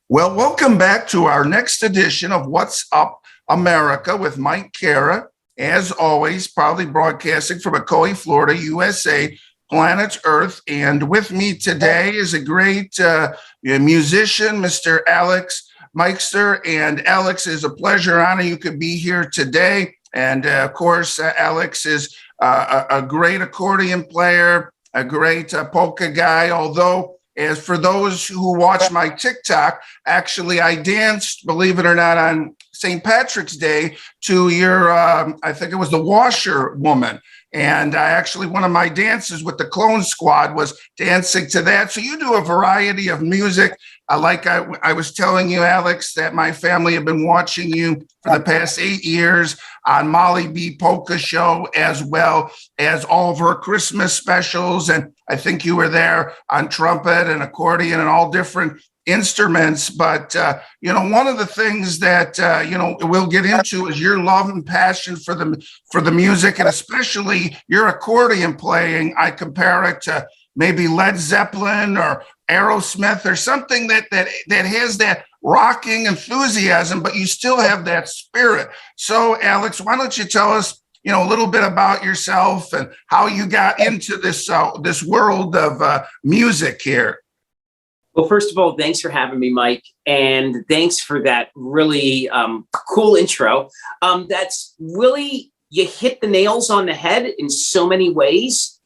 Well, welcome back to our next edition of What's Up America with Mike Cara. As always, proudly broadcasting from Ocoee, Florida, USA, planet Earth. And with me today is a great musician, Mr. Alex Meixner. And Alex, is a pleasure, honor you could be here today. And of course, Alex is a great accordion player, a great polka guy, although as for those who watch my TikTok, actually, I danced, believe it or not, on St. Patrick's Day to your, I think it was the Washer Woman. And I actually, one of my dances with the Clone Squad was dancing to that. So you do a variety of music. I was telling you, Alex, that my family have been watching you for the past 8 years on Molly B. Polka Show, as well as all of her Christmas specials. And I think you were there on trumpet and accordion and all different instruments. But, one of the things that, we'll get into is your love and passion for the music, and especially your accordion playing. I compare it to maybe Led Zeppelin or Aerosmith or something that has that rocking enthusiasm, but you still have that spirit. So, Alex, why don't you tell us, a little bit about yourself and how you got into this world of music here? Well, first of all, thanks for having me, Mike, and thanks for that really cool intro. That's really, you hit the nails on the head in so many ways.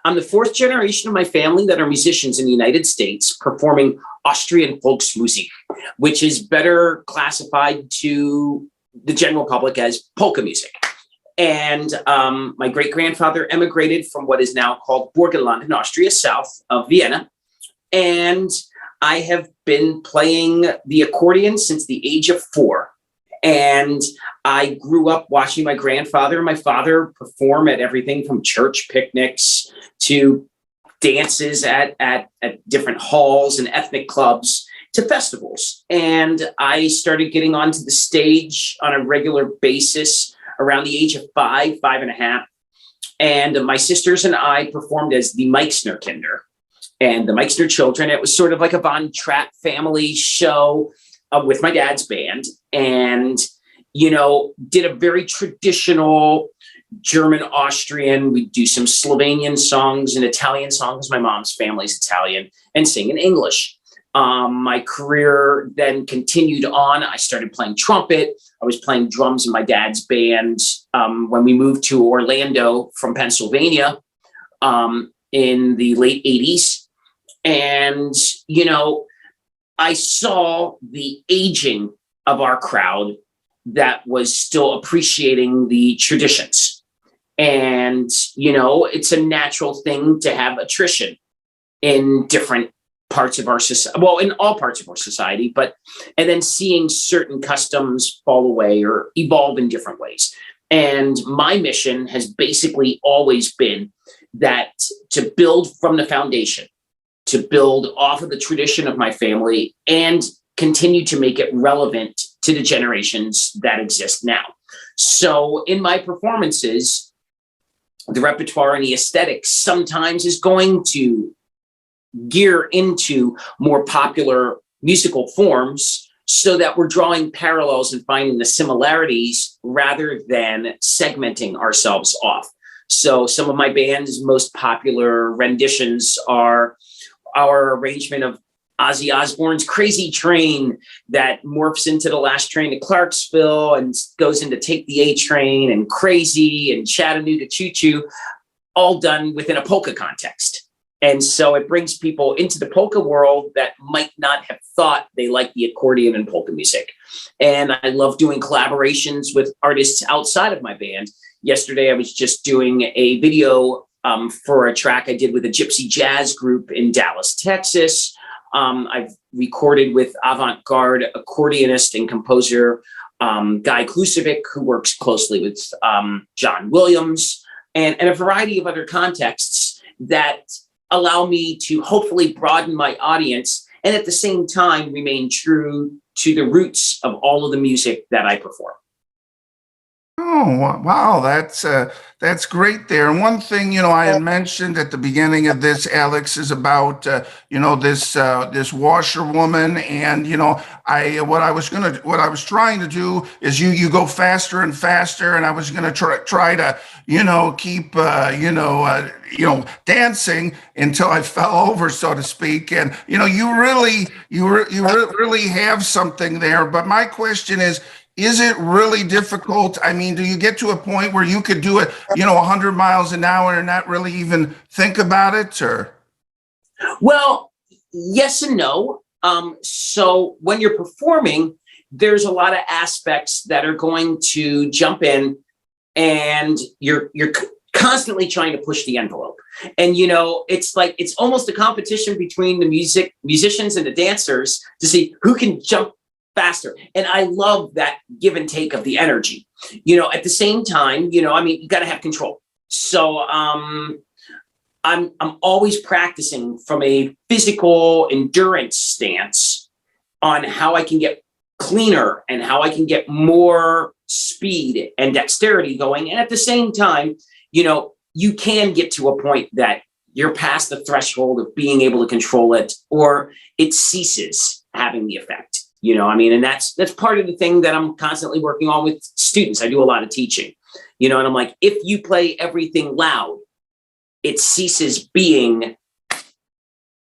I'm the fourth generation of my family that are musicians in the United States performing Austrian Volksmusik, which is better classified to the general public as polka music. And my great-grandfather emigrated from what is now called Burgenland in Austria, south of Vienna. And I have been playing the accordion since the age of 4. And I grew up watching my grandfather and my father perform at everything from church picnics to dances at different halls and ethnic clubs to festivals. And I started getting onto the stage on a regular basis around the age of 5 and a half. And my sisters and I performed as the Meixner Kinder and the Meixner Children. It was sort of like a Von Trapp family show with my dad's band, and, did a very traditional German, Austrian. We do some Slovenian songs and Italian songs. My mom's family's Italian, and sing in English. My career then continued on. I started playing trumpet. I was playing drums in my dad's band when we moved to Orlando from Pennsylvania in the late 80s. And, I saw the aging of our crowd that was still appreciating the traditions. And, it's a natural thing to have attrition in different parts of our society, well, in all parts of our society, and then seeing certain customs fall away or evolve in different ways. And my mission has basically always been that to build from the foundation, to build off of the tradition of my family and continue to make it relevant to the generations that exist now. So in my performances, the repertoire and the aesthetics sometimes is going to gear into more popular musical forms so that we're drawing parallels and finding the similarities rather than segmenting ourselves off. So some of my band's most popular renditions are our arrangement of Ozzy Osbourne's Crazy Train that morphs into The Last Train to Clarksville and goes into Take the A Train and Crazy and Chattanooga Choo Choo, all done within a polka context. And so it brings people into the polka world that might not have thought they liked the accordion and polka music. And I love doing collaborations with artists outside of my band. Yesterday, I was just doing a video for a track I did with a gypsy jazz group in Dallas, Texas. I've recorded with avant-garde accordionist and composer Guy Klusevic, who works closely with John Williams, and a variety of other contexts that allow me to hopefully broaden my audience and at the same time remain true to the roots of all of the music that I perform. Oh, wow, that's great there. And one thing, I had mentioned at the beginning of this, Alex, is about this washerwoman, and I what I was trying to do is you go faster and faster, and I was gonna try to keep dancing until I fell over, so to speak. And you really have something there. But my question is it really difficult? I mean, do you get to a point where you could do it, 100 miles an hour and not really even think about it, or? Well, yes and no. So when you're performing, there's a lot of aspects that are going to jump in, and you're constantly trying to push the envelope. And it's like it's almost a competition between the musicians and the dancers to see who can jump faster. And I love that give and take of the energy. At the same time, I mean, you got to have control. So I'm always practicing from a physical endurance stance on how I can get cleaner and how I can get more speed and dexterity going. And at the same time, you can get to a point that you're past the threshold of being able to control it, or it ceases having the effect. I mean, and that's part of the thing that I'm constantly working on with students. I do a lot of teaching, and I'm like, if you play everything loud, it ceases being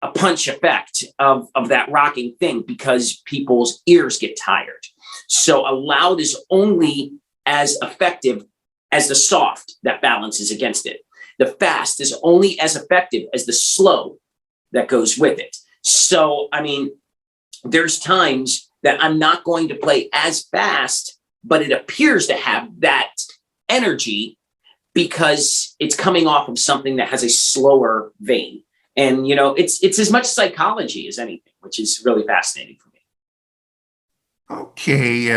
a punch effect of that rocking thing, because people's ears get tired. So a loud is only as effective as the soft that balances against it. The fast is only as effective as the slow that goes with it. So, I mean, there's times that I'm not going to play as fast, but it appears to have that energy because it's coming off of something that has a slower vein. And, it's as much psychology as anything, which is really fascinating for me. Okay,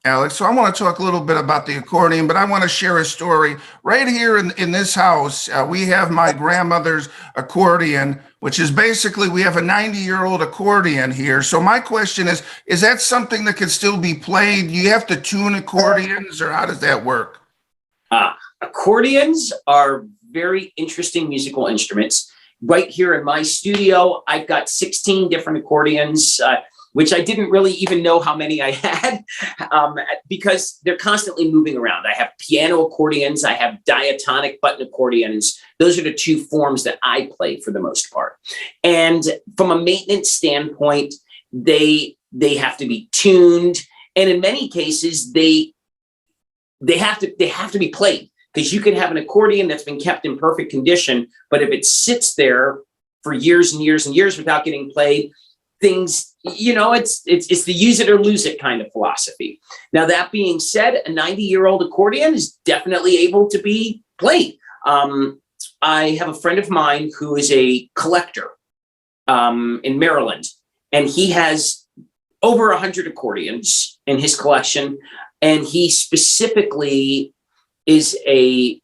Alex. So I want to talk a little bit about the accordion, but I want to share a story. Right here in this house, we have my grandmother's accordion, which is basically, we have a 90-year-old accordion here. So my question is that something that can still be played? Do you have to tune accordions, or how does that work? Accordions are very interesting musical instruments. Right here in my studio, I've got 16 different accordions, which I didn't really even know how many I had, because they're constantly moving around. I have piano accordions, I have diatonic button accordions. Those are the two forms that I play for the most part. And from a maintenance standpoint, they have to be tuned, and in many cases, they have to be played, because you can have an accordion that's been kept in perfect condition, but if it sits there for years and years and years without getting played, things, it's the use it or lose it kind of philosophy. Now, that being said, a 90-year-old accordion is definitely able to be played. I have a friend of mine who is a collector in Maryland, and he has over 100 accordions in his collection, and he specifically is a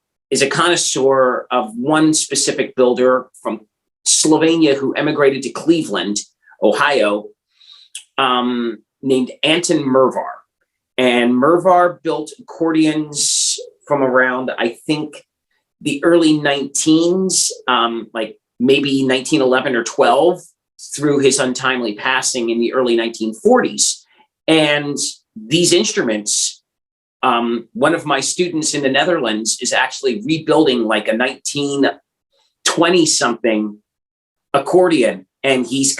connoisseur of one specific builder from Slovenia who emigrated to Cleveland, Ohio, named Anton Mervar. And Mervar built accordions from around, I think, the early 19s, like maybe 1911 or 12, through his untimely passing in the early 1940s. And these instruments, one of my students in the Netherlands is actually rebuilding like a 1920 something accordion, and he's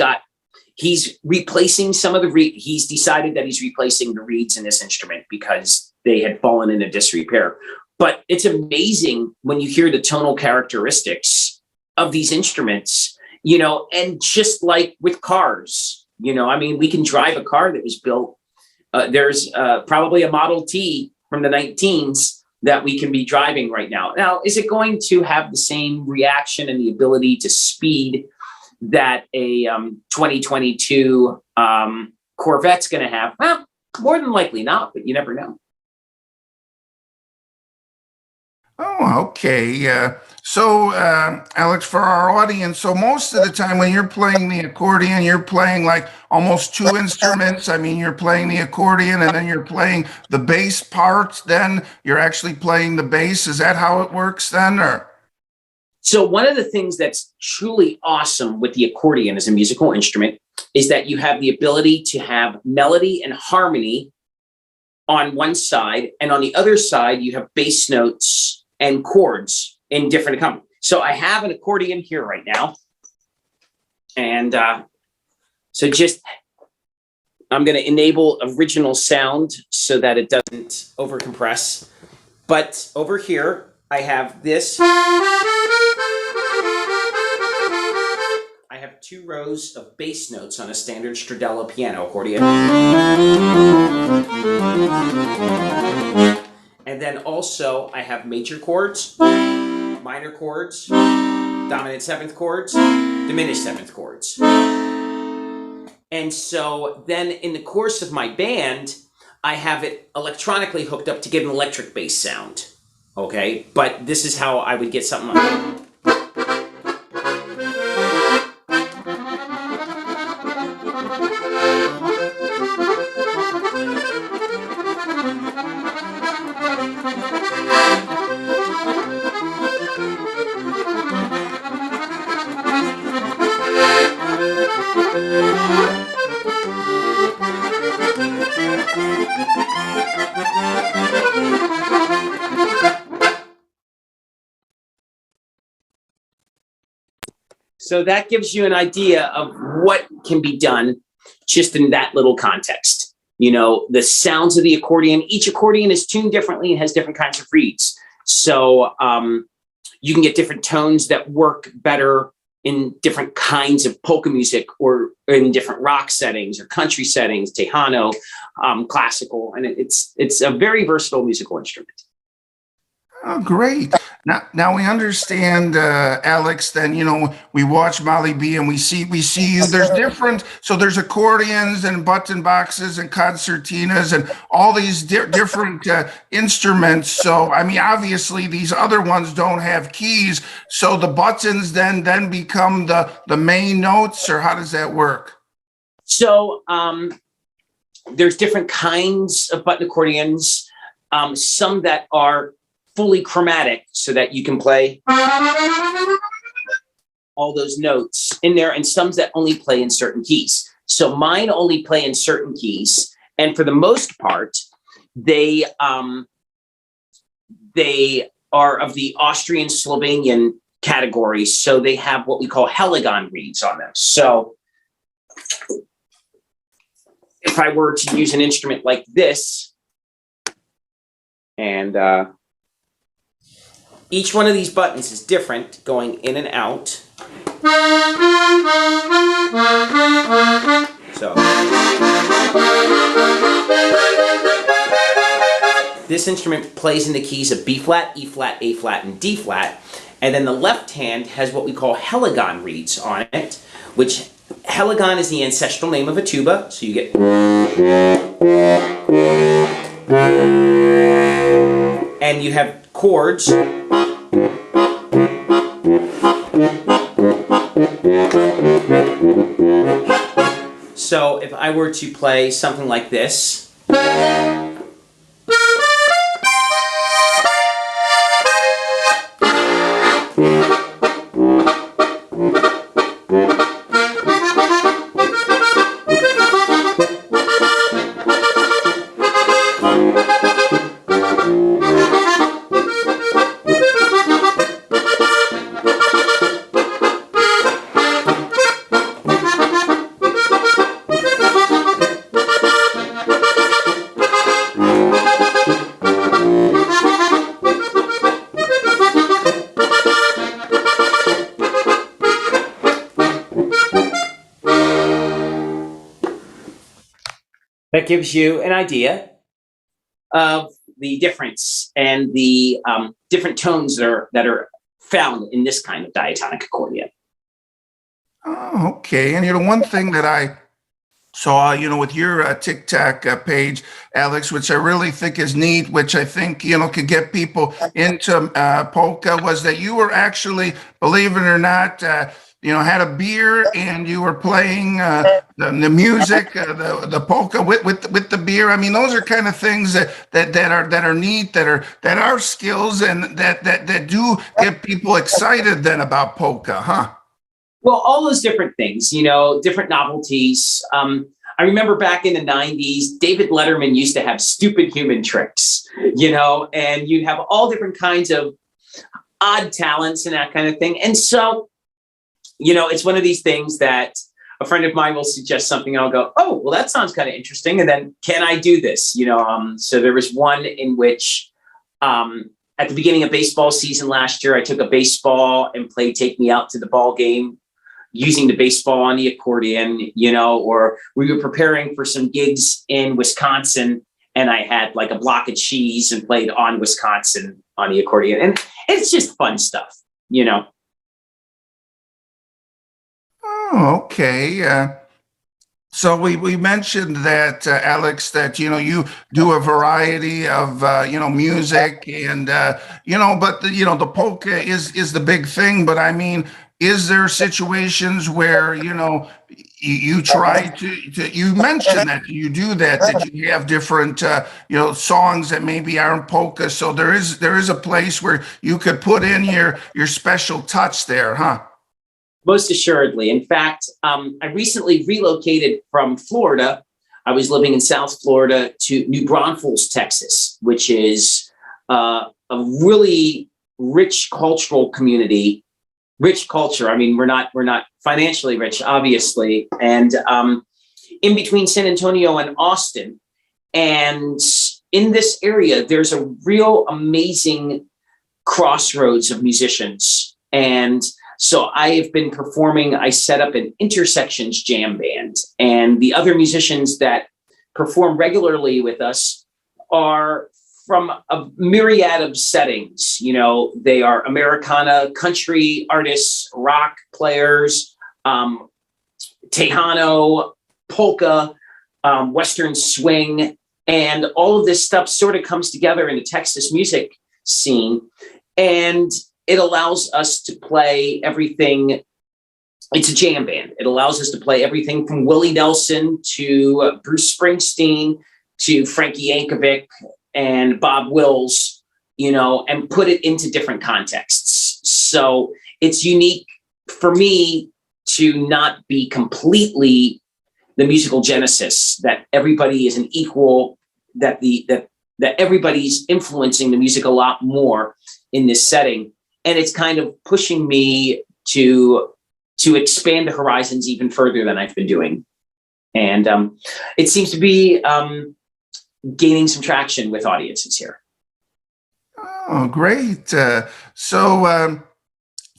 replacing some of he's decided that he's replacing the reeds in this instrument because they had fallen into disrepair. But it's amazing when you hear the tonal characteristics of these instruments, and just like with cars, I mean, we can drive a car that was built. There's probably a Model T from the 19s that we can be driving right now. Now, is it going to have the same reaction and the ability to speed that a 2022 Corvette's going to have? Well, more than likely not, but you never know. Oh, okay. So, Alex, for our audience, so most of the time when you're playing the accordion, you're playing like almost two instruments. I mean, you're playing the accordion and then you're playing the bass part. Then you're actually playing the bass. Is that how it works then, or? So one of the things that's truly awesome with the accordion as a musical instrument is that you have the ability to have melody and harmony on one side, and on the other side, you have bass notes and chords in different accompaniments. So I have an accordion here right now. And so just, I'm going to enable original sound so that it doesn't overcompress. But over here, I have this. I have 2 rows of bass notes on a standard Stradella piano accordion. And then also I have major chords, minor chords, dominant 7th chords, diminished 7th chords. And so then in the course of my band, I have it electronically hooked up to get an electric bass sound. Okay, but this is how I would get something like So that gives you an idea of what can be done just in that little context. You know, the sounds of the accordion, each accordion is tuned differently and has different kinds of reeds. So you can get different tones that work better in different kinds of polka music or in different rock settings or country settings, Tejano, classical. And it's a very versatile musical instrument. Oh, great. Now we understand, Alex, then, we watch Molly B and we see you. There's different, so there's accordions and button boxes and concertinas and all these different instruments. So, I mean, obviously these other ones don't have keys. So the buttons then become the main notes, or how does that work? So there's different kinds of button accordions, some that are fully chromatic so that you can play all those notes in there, and some that only play in certain keys. So mine only play in certain keys, and for the most part, they are of the Austrian Slovenian category, so they have what we call heligon reeds on them. So if I were to use an instrument like this, and each one of these buttons is different, going in and out. So this instrument plays in the keys of B flat, E flat, A flat, and D flat. And then the left hand has what we call heligon reeds on it, which heligon is the ancestral name of a tuba. So you get, and you have chords. So if I were to play something like this, that gives you an idea of the difference and the different tones that are found in this kind of diatonic accordion. Oh, okay. And one thing that I So, with your TikTok page, Alex, which I really think is neat, which I think, could get people into polka, was that you were actually, believe it or not, had a beer and you were playing the music, the polka with the beer. I mean, those are kind of things that are neat, that are skills, and that do get people excited then about polka, huh? Well, all those different things, different novelties. I remember back in the 90s, David Letterman used to have stupid human tricks, and you'd have all different kinds of odd talents and that kind of thing. And so, it's one of these things that a friend of mine will suggest something and I'll go, oh, well, that sounds kind of interesting. And then, can I do this? So there was one in which, at the beginning of baseball season last year, I took a baseball and played Take Me Out to the Ball Game using the baseball on the accordion, or we were preparing for some gigs in Wisconsin and I had like a block of cheese and played on Wisconsin on the accordion. And it's just fun stuff, Oh, okay. So we mentioned that, Alex, that, you do a variety of, music and, but the polka is the big thing. But I mean, is there situations where, you try you mentioned that you do that you have different, songs that maybe aren't polka. So there is a place where you could put in your special touch there, huh? Most assuredly. In fact, I recently relocated from Florida. I was living in South Florida to New Braunfels, Texas, which is a really rich cultural community. Rich culture. I mean, we're not financially rich, obviously, and in between San Antonio and Austin. And in this area, there's a real amazing crossroads of musicians. And so I have been performing, I set up an Intersections jam band, and the other musicians that perform regularly with us are from a myriad of settings. They are Americana, country artists, rock players, Tejano, polka, Western swing, and all of this stuff sort of comes together in the Texas music scene. And it allows us to play everything. It's a jam band. It allows us to play everything from Willie Nelson to Bruce Springsteen to Frankie Yankovic and Bob Wills, and put it into different contexts. So it's unique for me to not be completely the musical genesis, that everybody is an equal, that everybody's influencing the music a lot more in this setting. And it's kind of pushing me to expand the horizons even further than I've been doing. And it seems to be gaining some traction with audiences here. Oh, great. So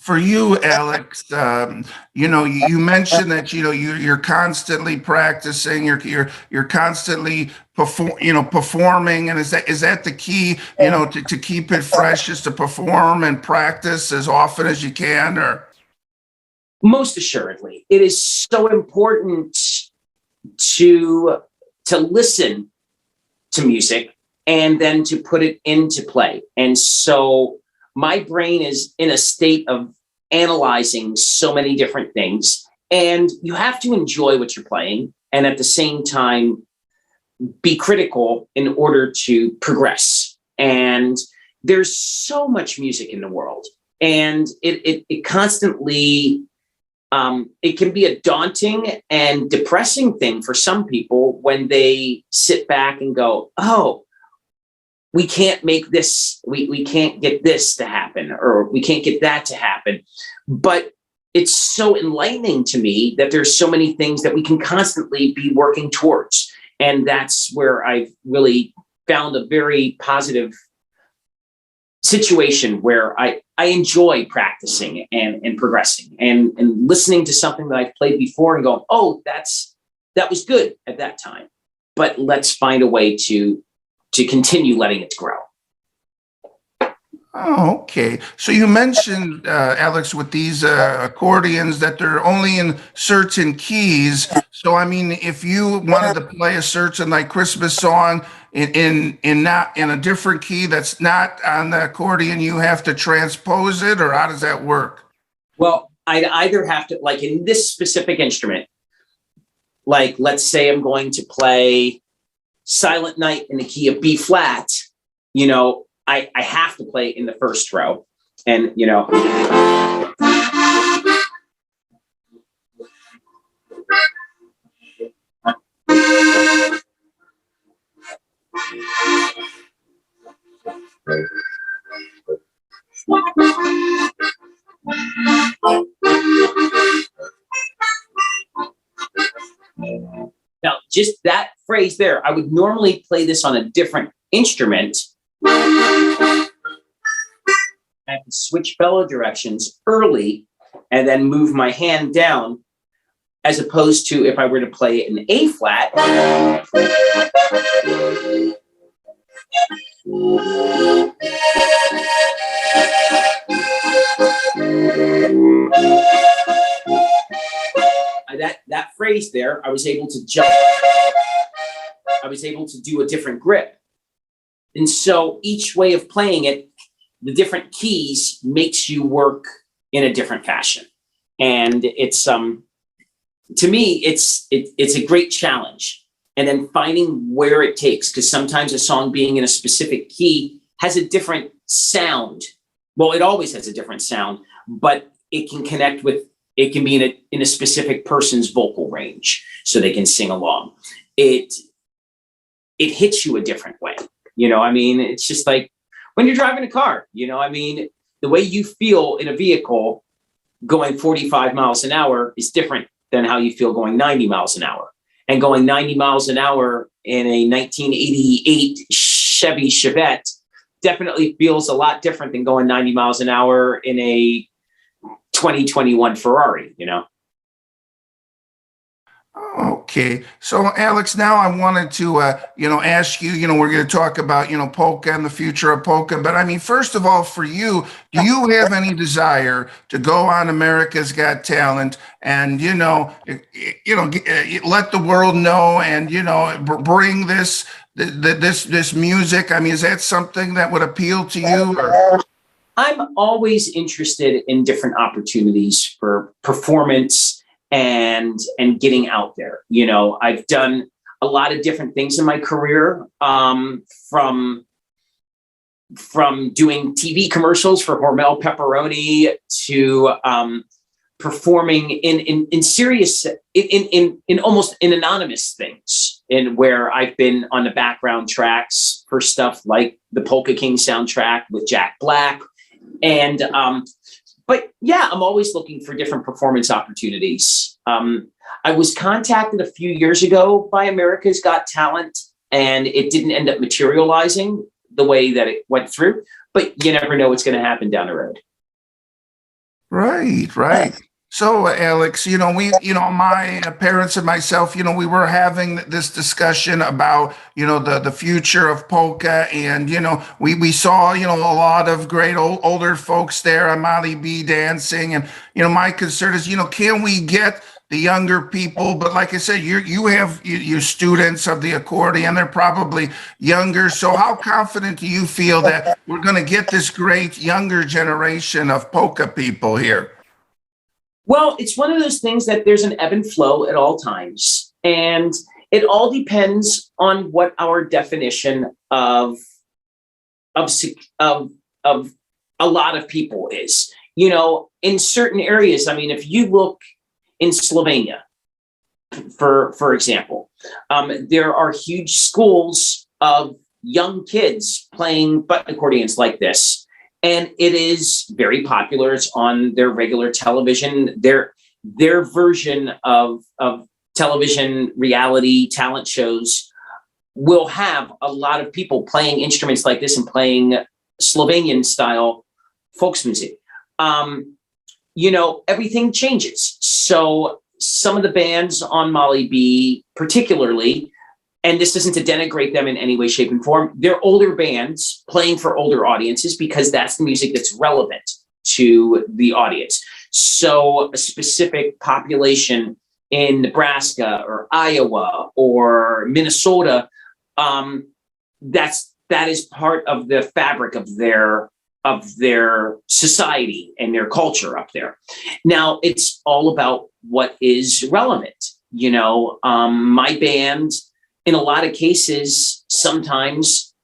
for you, Alex, you mentioned that, you're constantly practicing, you're constantly performing. And is that the key, to keep it fresh, is to perform and practice as often as you can? Or Most assuredly, it is so important to listen to music and then to put it into play. And so my brain is in a state of analyzing so many different things, and you have to enjoy what you're playing and at the same time be critical in order to progress. And there's so much music in the world, and it constantly it can be a daunting and depressing thing for some people when they sit back and go, oh, we can't make this, we can't get this to happen, or we can't get that to happen. But it's so enlightening to me that there's so many things that we can constantly be working towards. And that's where I've really found a very positive situation where I enjoy practicing and progressing and listening to something that I've played before and going, oh, that was good at that time, but let's find a way to continue letting it grow. Oh, okay. So you mentioned, Alex, with these accordions that they're only in certain keys. So I mean, if you wanted to play a certain like Christmas song in not in a different key that's not on the accordion, you have to transpose it, or how does that work? Well, I'd either have to, like in this specific instrument, like let's say I'm going to play Silent Night in the key of B flat, I have to play in the first row. And, now just that phrase there, I would normally play this on a different instrument. I have to switch bellow directions early and then move my hand down, as opposed to if I were to play it in A flat. That phrase there, I was able to jump. I was able to do a different grip. And so each way of playing it, the different keys makes you work in a different fashion. And it's to me, it's a great challenge. And then finding where it takes, because sometimes a song being in a specific key has a different sound. Well, it always has a different sound, but it can connect with, it can be in a specific person's vocal range, so they can sing along. It hits you a different way. I mean, it's just like when you're driving a car, I mean, the way you feel in a vehicle going 45 miles an hour is different than how you feel going 90 miles an hour. And going 90 miles an hour in a 1988 Chevy Chevette definitely feels a lot different than going 90 miles an hour in a 2021 Ferrari, Okay. So, Alex, now I wanted to, ask you, we're going to talk about, polka and the future of polka. But I mean, first of all, for you, do you have any desire to go on America's Got Talent and, let the world know and, bring this music? I mean, is that something that would appeal to you? Or? I'm always interested in different opportunities for performance and getting out there. I've done a lot of different things in my career, from doing TV commercials for Hormel pepperoni to performing in serious in almost in anonymous things, in where I've been on the background tracks for stuff like the Polka King soundtrack with Jack Black. And but yeah, I'm always looking for different performance opportunities. I was contacted a few years ago by America's Got Talent, and it didn't end up materializing the way that it went through, but you never know what's going to happen down the road. Right. So, Alex, my parents and myself, we were having this discussion about, the future of polka. And, we saw, a lot of great older folks there on Molly B dancing. And, my concern is, can we get the younger people? But like I said, you have your students of the accordion, they're probably younger. So how confident do you feel that we're going to get this great younger generation of polka people here? Well, it's one of those things that there's an ebb and flow at all times. And it all depends on what our definition of a lot of people is. In certain areas, I mean, if you look in Slovenia, for example, there are huge schools of young kids playing button accordions like this. And it is very popular. It's on their regular television. Their version of television reality talent shows will have a lot of people playing instruments like this and playing Slovenian style folksmusic. Everything changes. So some of the bands on Molly B, particularly, and this isn't to denigrate them in any way, shape, and form. They're older bands playing for older audiences because that's the music that's relevant to the audience. So a specific population in Nebraska or Iowa or Minnesota, that is part of the fabric of their society and their culture up there. Now it's all about what is relevant. My band, in a lot of cases, sometimes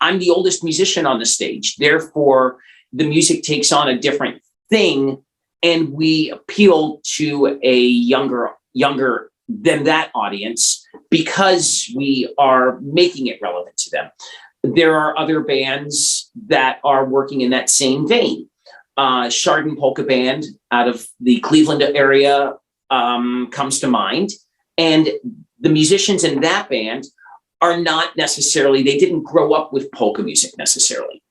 I'm the oldest musician on the stage. Therefore, the music takes on a different thing, and we appeal to a younger than that audience because we are making it relevant to them. There are other bands that are working in that same vein. Chardon Polka Band out of the Cleveland area comes to mind. And the musicians in that band are not necessarily, they didn't grow up with polka music necessarily.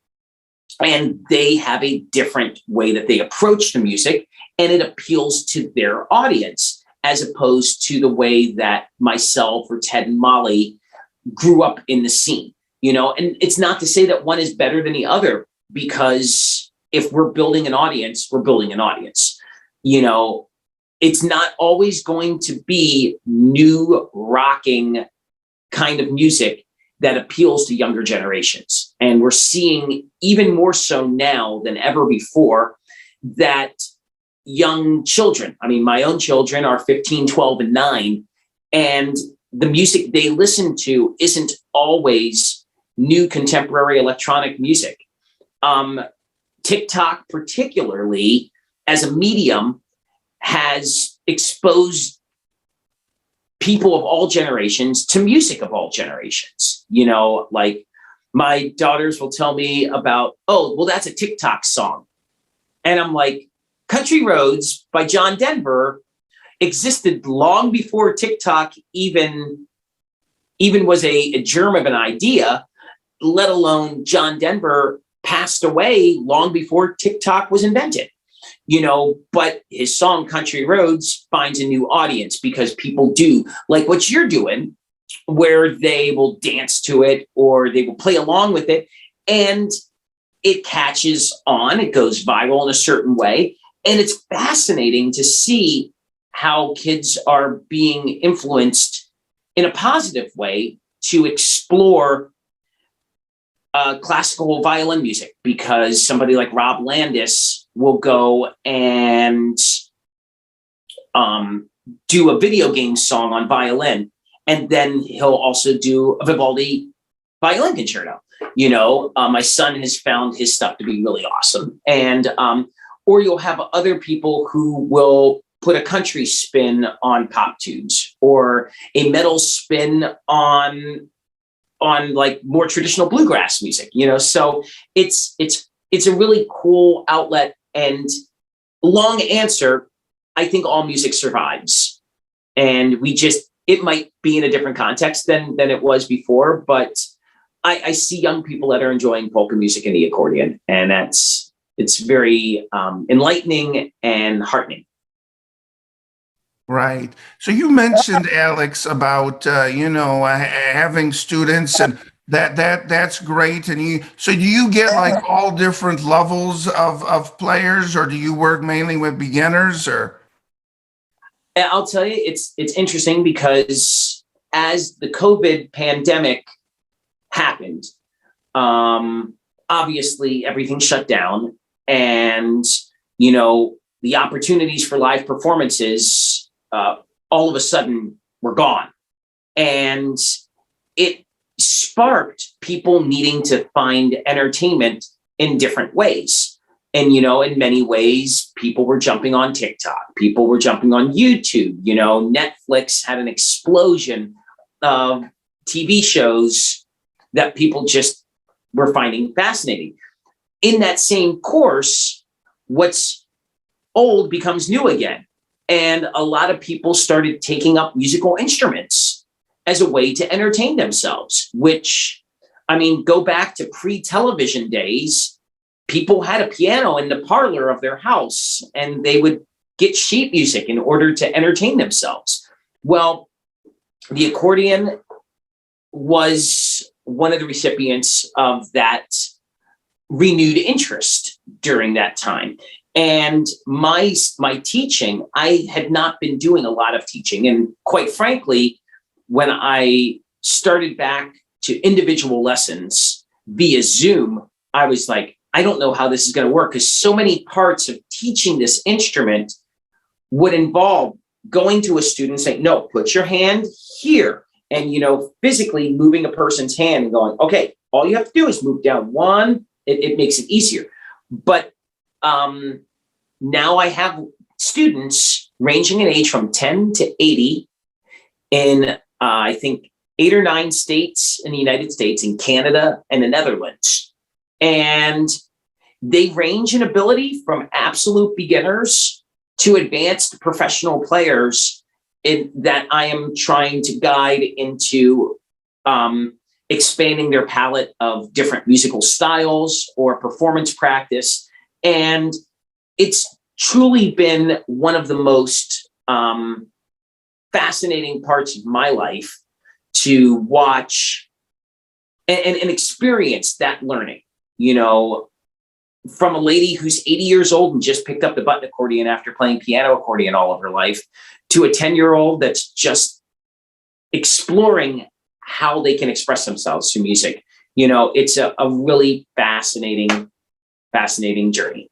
And they have a different way that they approach the music, and it appeals to their audience, as opposed to the way that myself or Ted and Molly grew up in the scene. And it's not to say that one is better than the other, because if we're building an audience, we're building an audience. It's not always going to be new rocking kind of music that appeals to younger generations. And we're seeing even more so now than ever before that young children, my own children are 15, 12, and 9, and the music they listen to isn't always new contemporary electronic music. TikTok, particularly as a medium, has exposed people of all generations to music of all generations. Like my daughters will tell me about, oh, well, that's a TikTok song. And I'm like, Country Roads by John Denver existed long before TikTok even was a germ of an idea, let alone John Denver passed away long before TikTok was invented. But his song Country Roads finds a new audience because people do like what you're doing, where they will dance to it or they will play along with it, and it catches on, it goes viral in a certain way. And it's fascinating to see how kids are being influenced in a positive way to explore classical violin music, because somebody like Rob Landis will go and do a video game song on violin, and then he'll also do a Vivaldi violin concerto. My son has found his stuff to be really awesome. And or you'll have other people who will put a country spin on pop tunes, or a metal spin on like more traditional bluegrass music, so it's a really cool outlet. And long answer, I think all music survives, and it might be in a different context than it was before, but I see young people that are enjoying polka music and the accordion, and it's very enlightening and heartening. Right. So you mentioned, Alex, about having students, and that's great. And so do you get like all different levels of players, or do you work mainly with beginners? Or I'll tell you, it's interesting, because as the COVID pandemic happened, obviously everything shut down, and the opportunities for live performances all of a sudden were gone. And it sparked people needing to find entertainment in different ways. And, in many ways, people were jumping on TikTok. People were jumping on YouTube. Netflix had an explosion of TV shows that people just were finding fascinating. In that same course, what's old becomes new again. And a lot of people started taking up musical instruments as a way to entertain themselves, which, go back to pre-television days. People had a piano in the parlor of their house, and they would get sheet music in order to entertain themselves. Well, the accordion was one of the recipients of that renewed interest during that time. And my teaching, I had not been doing a lot of teaching. And quite frankly, when I started back to individual lessons via Zoom, I was like, I don't know how this is going to work, because so many parts of teaching this instrument would involve going to a student saying, no, put your hand here. And, physically moving a person's hand and going, okay, all you have to do is move down one. It makes it easier. But now I have students ranging in age from 10 to 80 in, I think, 8 or 9 states in the United States, in Canada and the Netherlands. And they range in ability from absolute beginners to advanced professional players that I am trying to guide into expanding their palette of different musical styles or performance practice. And it's truly been one of the most fascinating parts of my life to watch and experience that learning, from a lady who's 80 years old and just picked up the button accordion after playing piano accordion all of her life, to a 10-year-old that's just exploring how they can express themselves through music. It's a really fascinating journey.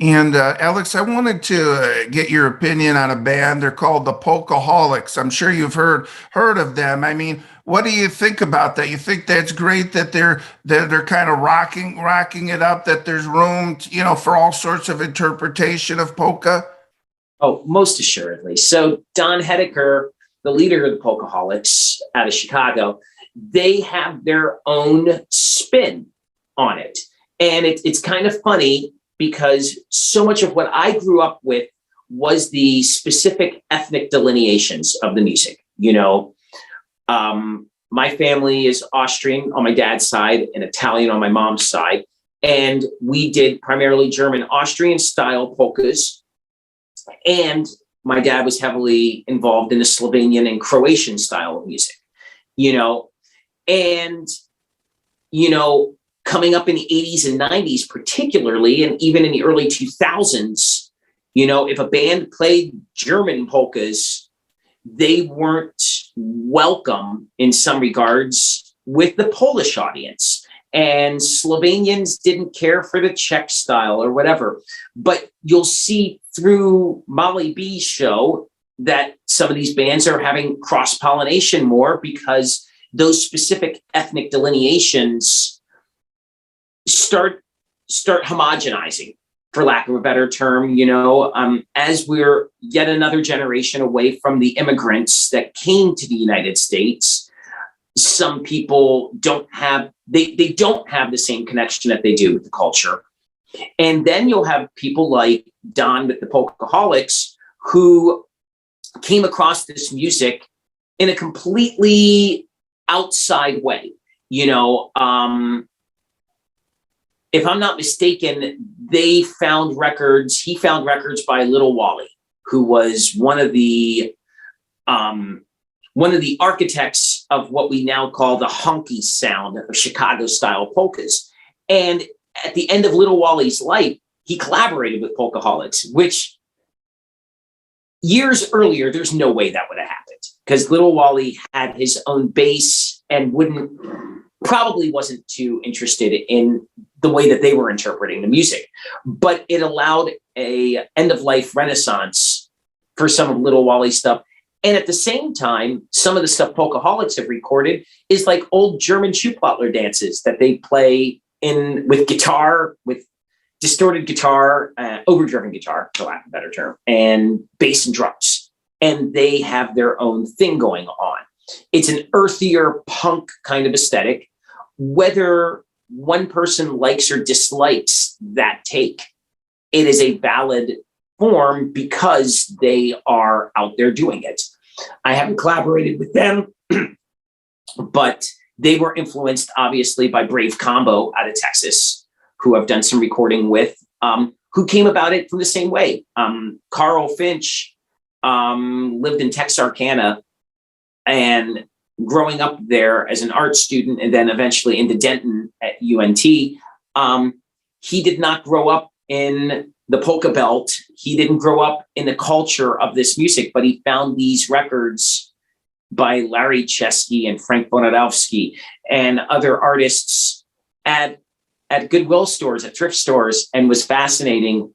And Alex, I wanted to get your opinion on a band. They're called the Polkaholics. I'm sure you've heard of them. I mean, what do you think about that? You think that's great that they're kind of rocking it up, that there's room, for all sorts of interpretation of polka? Oh, most assuredly. So Don Hedeker, the leader of the Polkaholics out of Chicago, they have their own spin on it. And it's kind of funny, because so much of what I grew up with was the specific ethnic delineations of the music. My family is Austrian on my dad's side and Italian on my mom's side. And we did primarily German Austrian style polkas. And my dad was heavily involved in the Slovenian and Croatian style of music, and, coming up in the 80s and 90s, particularly, and even in the early 2000s, if a band played German polkas, they weren't welcome in some regards with the Polish audience. And Slovenians didn't care for the Czech style or whatever. But you'll see through Molly B's show that some of these bands are having cross-pollination more, because those specific ethnic delineations start homogenizing, for lack of a better term, as we're yet another generation away from the immigrants that came to the United States. Some people don't have the same connection that they do with the culture. And then you'll have people like Don with the Polkaholics, who came across this music in a completely outside way. If I'm not mistaken, he found records by Little Wally, who was one of the architects of what we now call the honky sound of Chicago style polkas. And at the end of Little Wally's life, he collaborated with Polkaholics, which years earlier, there's no way that would have happened, because Little Wally had his own bass and probably wasn't too interested in the way that they were interpreting the music. But it allowed a end-of-life renaissance for some of Little Wally's stuff. And at the same time, some of the stuff Polkaholics have recorded is like old German Schuhplattler dances that they play with guitar, with distorted guitar, overdriven guitar, for lack of a better term, and bass and drums. And they have their own thing going on. It's an earthier punk kind of aesthetic. Whether one person likes or dislikes that take, it is a valid form because they are out there doing it. I haven't collaborated with them, but they were influenced obviously by Brave Combo out of Texas, who I've done some recording with, who came about it from the same way. Carl Finch lived in Texarkana and growing up there as an art student and then eventually into Denton at UNT, he did not grow up in the polka belt. He didn't grow up in the culture of this music, but he found these records by Larry Chesky and Frank Bonadowski and other artists at Goodwill stores, at thrift stores, and was fascinated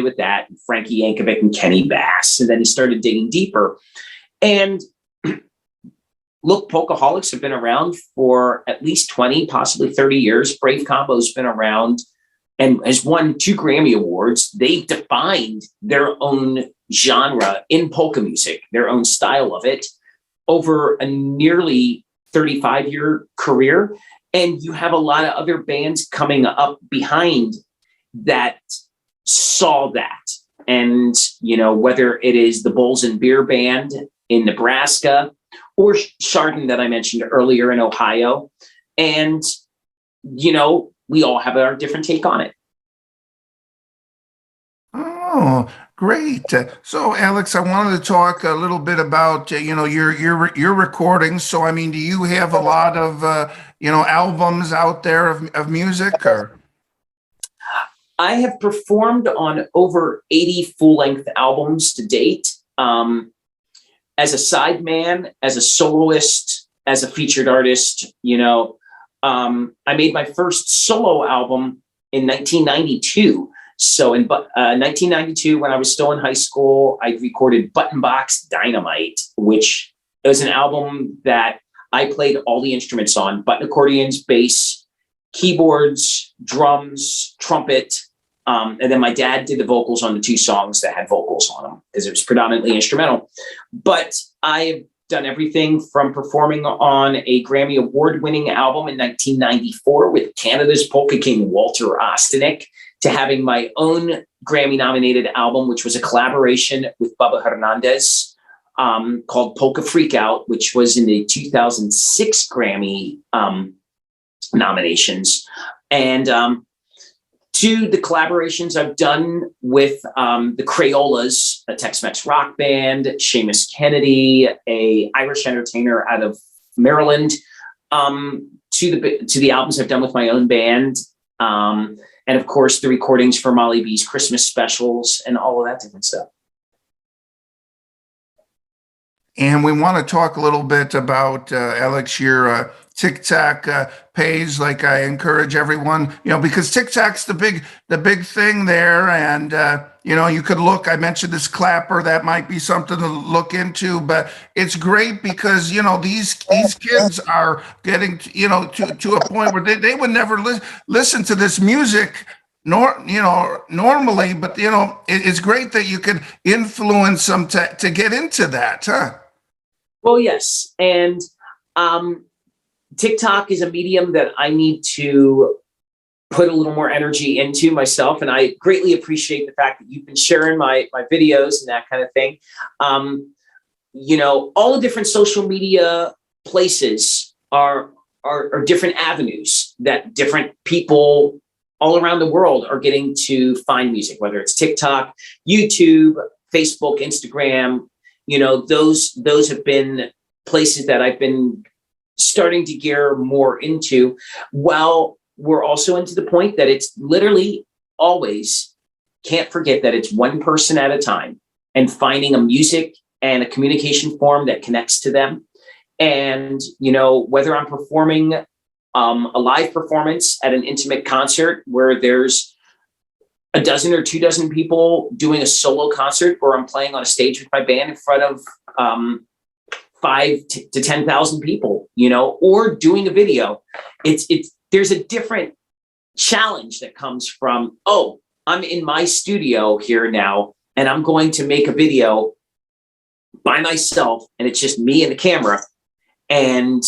with that. Frankie Yankovic and Kenny Bass. And then he started digging deeper. And look, Polkaholics have been around for at least 20, possibly 30 years. Brave Combo's been around and has won 2 Grammy Awards. They've defined their own genre in polka music, their own style of it, over a nearly 35-year career. And you have a lot of other bands coming up behind that saw that. And, whether it is the Bowls and Beer Band in Nebraska or Chardon that I mentioned earlier in Ohio. And, we all have our different take on it. Oh, great. So, Alex, I wanted to talk a little bit about, your recordings. So, I mean, do you have a lot of, albums out there of music or? I have performed on over 80 full-length albums to date. As a sideman, as a soloist, as a featured artist, I made my first solo album in 1992. So in 1992, when I was still in high school, I recorded Button Box Dynamite, which was an album that I played all the instruments on: button accordions, bass, keyboards, drums, trumpet. And then my dad did the vocals on the 2 songs that had vocals on them because it was predominantly instrumental. But I've done everything from performing on a Grammy Award-winning album in 1994 with Canada's Polka King, Walter Ostanek, to having my own Grammy-nominated album, which was a collaboration with Bubba Hernandez, called Polka Freakout, which was in the 2006 Grammy nominations. And to the collaborations I've done with the Crayolas, a Tex-Mex rock band, Seamus Kennedy, a Irish entertainer out of Maryland, to the albums I've done with my own band, and of course the recordings for Molly B's Christmas specials and all of that different stuff. And we want to talk a little bit about, Alex, your TikTok page. Like, I encourage everyone, because TikTok's the big thing there. And, you could look, I mentioned this clapper, that might be something to look into, but it's great because, these kids are getting, to a point where they would never listen to this music normally, but, it's great that you could influence them to get into that, huh? Well, yes. And TikTok is a medium that I need to put a little more energy into myself. And I greatly appreciate the fact that you've been sharing my videos and that kind of thing. All the different social media places are different avenues that different people all around the world are getting to find music, whether it's TikTok, YouTube, Facebook, Instagram. Those have been places that I've been starting to gear more into. While we're also into the point that it's literally always, can't forget that it's one person at a time and finding a music and a communication form that connects to them. And, whether I'm performing a live performance at an intimate concert where there's a dozen or 24 people doing a solo concert, or I'm playing on a stage with my band in front of 5,000 to 10,000 people, or doing a video. There's a different challenge that comes from, oh, I'm in my studio here now, and I'm going to make a video by myself, and it's just me and the camera. And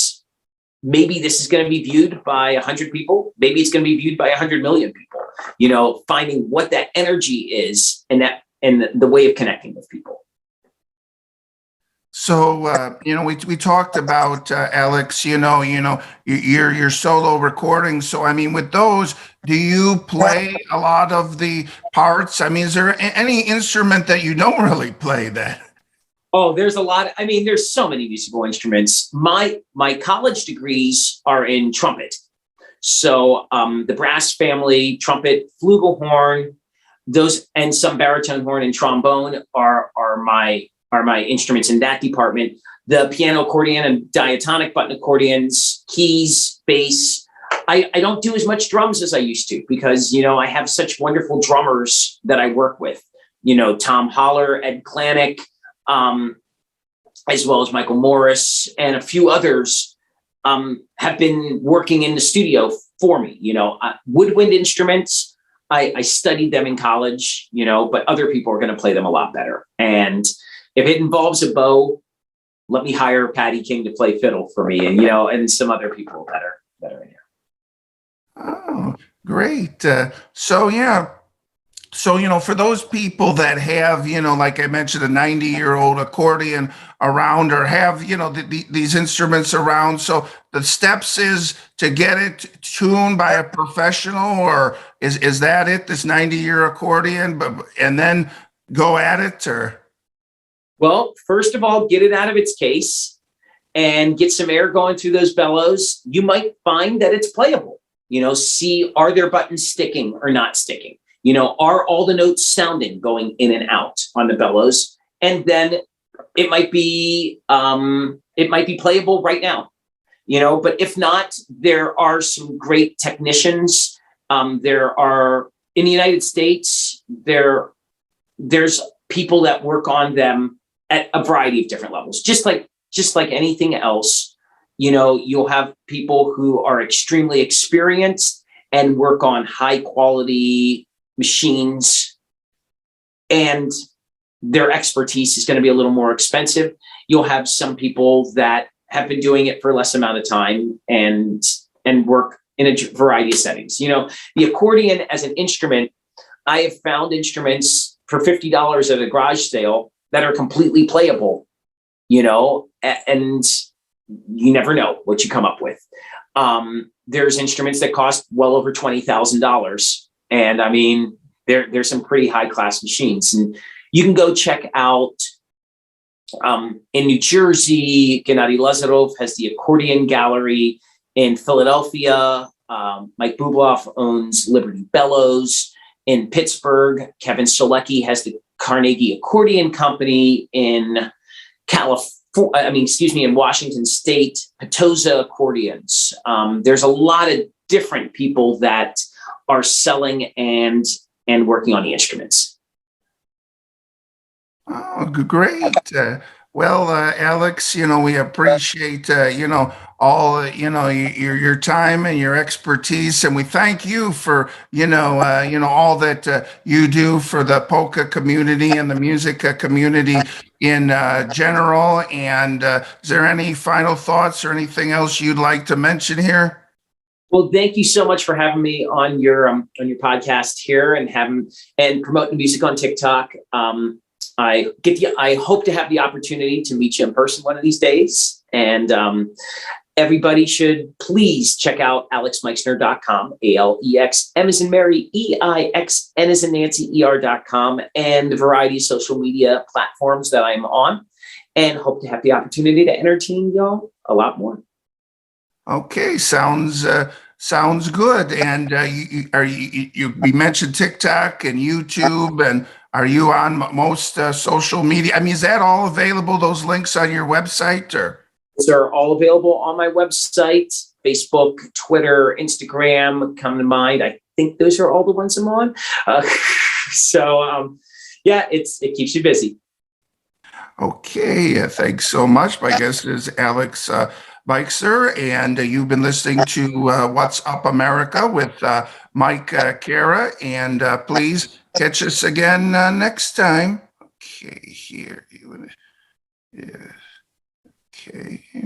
maybe this is going to be viewed by 100 people. Maybe it's going to be viewed by 100 million people, finding what that energy is and the way of connecting with people. So, we talked about, Alex, your solo recordings. So, I mean, with those, do you play a lot of the parts? I mean, is there any instrument that you don't really play that? Oh, there's a lot. I mean, there's so many musical instruments. My college degrees are in trumpet. So the brass family, trumpet, flugelhorn, those, and some baritone horn and trombone are my instruments in that department. The piano accordion and diatonic button accordions, keys, bass. I don't do as much drums as I used to because, I have such wonderful drummers that I work with, Tom Holler, Ed Klanick, as well as Michael Morris and a few others have been working in the studio for me. Woodwind instruments, I studied them in college, but other people are going to play them a lot better. And if it involves a bow, let me hire Patty King to play fiddle for me, and some other people that are in here. Oh, great. So, for those people that have, like I mentioned, a 90-year-old accordion around or have, these instruments around. So the steps is to get it tuned by a professional, or is that it, this 90-year accordion, and then go at it, or? Well, first of all, get it out of its case and get some air going through those bellows. You might find that it's playable. See, are there buttons sticking or not sticking? Are all the notes sounding going in and out on the bellows? And then it might be playable right now. But if not, there are some great technicians. There are in the United States, there's people that work on them at a variety of different levels, just like anything else. You'll have people who are extremely experienced and work on high quality machines, and their expertise is going to be a little more expensive. You'll have some people that have been doing it for less amount of time and work in a variety of settings. The accordion as an instrument, I have found instruments for $50 at a garage sale that are completely playable, and you never know what you come up with. There's instruments that cost well over $20,000. And I mean, there's some pretty high class machines, and you can go check out in New Jersey. Gennady Lazarov has the Accordion Gallery. In Philadelphia, Mike Bubloff owns Liberty Bellows. In Pittsburgh, Kevin Solecki has the Carnegie Accordion Company. In in Washington State, Petosa Accordions. There's a lot of different people that are selling and working on the instruments. Oh, great. Alex, we appreciate, all, your time and your expertise. And we thank you for, all that you do for the polka community and the music community in general. And is there any final thoughts or anything else you'd like to mention here? Well, thank you so much for having me on your podcast here and promoting music on TikTok. I hope to have the opportunity to meet you in person one of these days. And everybody should please check out alexmeixner.com, ALEX, M as in Mary, EIX, N as in Nancy, ER.com, and the variety of social media platforms that I'm on, and hope to have the opportunity to entertain y'all a lot more. Okay, sounds good. And we mentioned TikTok and YouTube, and are you on most social media? I mean, is that all available? Those links on your website, or? Those are all available on my website. Facebook, Twitter, Instagram come to mind. I think those are all the ones I'm on. It keeps you busy. Okay, thanks so much. My guest is Alex Meixner, and you've been listening to What's Up America with Mike Cara, and please catch us again next time. Okay, here. Yeah. Okay.